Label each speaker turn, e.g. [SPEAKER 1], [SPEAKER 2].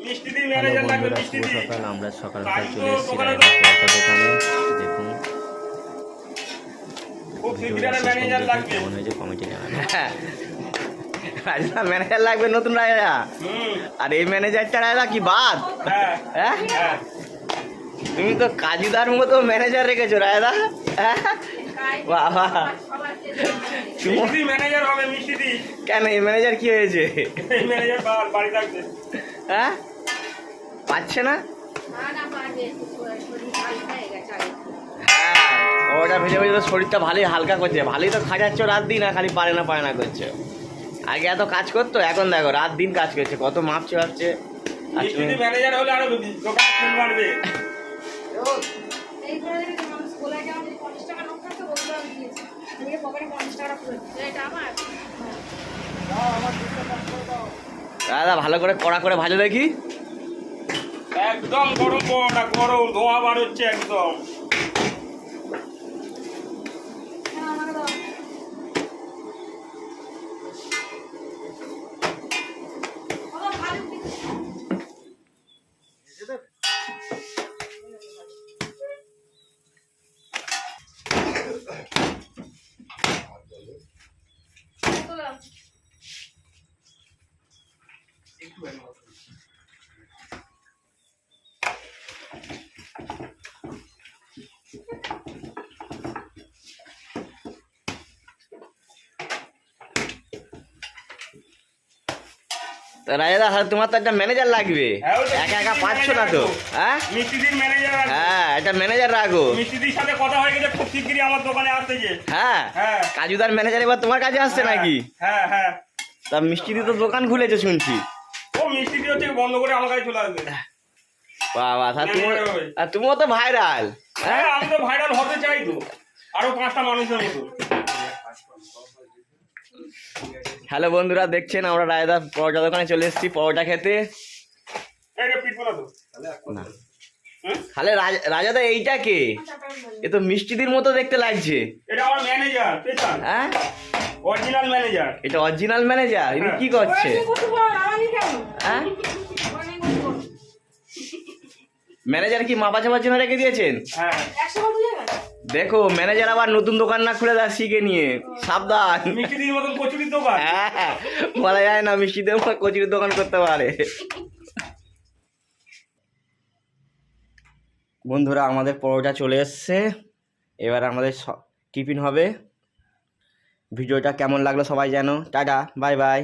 [SPEAKER 1] Hello বন্ধুরা, শুভ সকাল। আমরা সকাল সকাল চলে এসেছি রায়দার পরোটা দোকানে। দেখুন ভিডিওটা শেষ পর্যন্ত দেখুন, কেমন হয়েছে কমেন্টে জানাবেন।
[SPEAKER 2] রাজা ম্যানেজার লাগবে, নতুন রাজা। আর এই ম্যানেজারটা রাজা কি বাদ? হ্যাঁ, তুমি তো কাজুদার মতো ম্যানেজার রেখেছো রায়দা। বাবা,
[SPEAKER 3] মিষ্টি ম্যানেজার হবে মিষ্টি।
[SPEAKER 2] কেন এই ম্যানেজার কি হয়েছে?
[SPEAKER 3] এই ম্যানেজার বাড়ি থাকবে।
[SPEAKER 2] হ্যাঁ, পাচ্ছে না। হ্যাঁ, ওটা ভেজে ভেজে তো শরীরটা ভালোই হালকা করছে, ভালোই তো খাজাচ্ছ রাত দিন, আর খালি পারে না করছে। আগে এত কাজ করতো, এখন দেখো রাত দিন কাজ করছে, কত মাপছে ভাবছে।
[SPEAKER 3] মিষ্টি ম্যানেজার হলে আরো দোকান ফুল বাড়বে।
[SPEAKER 2] দাদা ভালো করে কড়া করে ভাজো দেখি।
[SPEAKER 3] একদম গরম পরোটা, গরম ধোয়া বার হচ্ছে একদম।
[SPEAKER 2] রাজা, তোমার তো একটা ম্যানেজার লাগবে, একা একা পাচ্ছ না তো। হ্যাঁ,
[SPEAKER 3] মিষ্টিদির ম্যানেজার।
[SPEAKER 2] হ্যাঁ, একটা ম্যানেজার রাখো।
[SPEAKER 3] মিষ্টিদির সাথে কথা হয়ে গেছে, খুব শিগগিরই আমার দোকানে আসতে যে।
[SPEAKER 2] হ্যাঁ,
[SPEAKER 3] হ্যাঁ,
[SPEAKER 2] কাজুদার ম্যানেজার এবার তোমার কাছে আসছে নাকি?
[SPEAKER 3] হ্যাঁ হ্যাঁ।
[SPEAKER 2] তা মিষ্টিদি তো দোকান খুলেছে শুনছি।
[SPEAKER 3] ও মিষ্টিদি হচ্ছে বন্ধ করে আমার কাছে চলে আসবে।
[SPEAKER 2] বাবা, তুমিও তো ভাইরাল।
[SPEAKER 3] হ্যাঁ, আমি তো ভাইরাল হতে চাই তো, আরো 5টা মানুষের মতো।
[SPEAKER 2] হ্যালো বন্ধুরা, দেখছেন আমরা রায়দার পরোটা দোকানে চলে এসেছি পরোটা খেতে।
[SPEAKER 3] এটা পিট বলা তো
[SPEAKER 2] না, তাহলে রাজাদা এইটা কে? এ তো মিষ্টিদির মতো দেখতে লাগছে।
[SPEAKER 3] এটা আমার ম্যানেজার পেছন।
[SPEAKER 2] হ্যাঁ,
[SPEAKER 3] অরিজিনাল ম্যানেজার।
[SPEAKER 2] এটা অরিজিনাল ম্যানেজার। ইনি কি করছে? হ্যাঁ, ম্যানেজার কি মাপা চাপার জন্য রেখে দিয়েছেন?
[SPEAKER 3] হ্যাঁ,
[SPEAKER 2] দেখো ম্যানেজার আবার নতুন দোকান না খুলে দেয় শিখে নিয়ে, সাবধান।
[SPEAKER 3] মিষ্টিদির মতন কচুরির দোকান।
[SPEAKER 2] হ্যাঁ, বলা যায় না মিষ্টিদের কচুরির দোকান করতে পারে। বন্ধুরা, আমাদের পরোটা চলে এসছে, এবার আমাদের টিফিন হবে। ভিডিওটা কেমন লাগলো সবাই জানো। Tata, bye bye.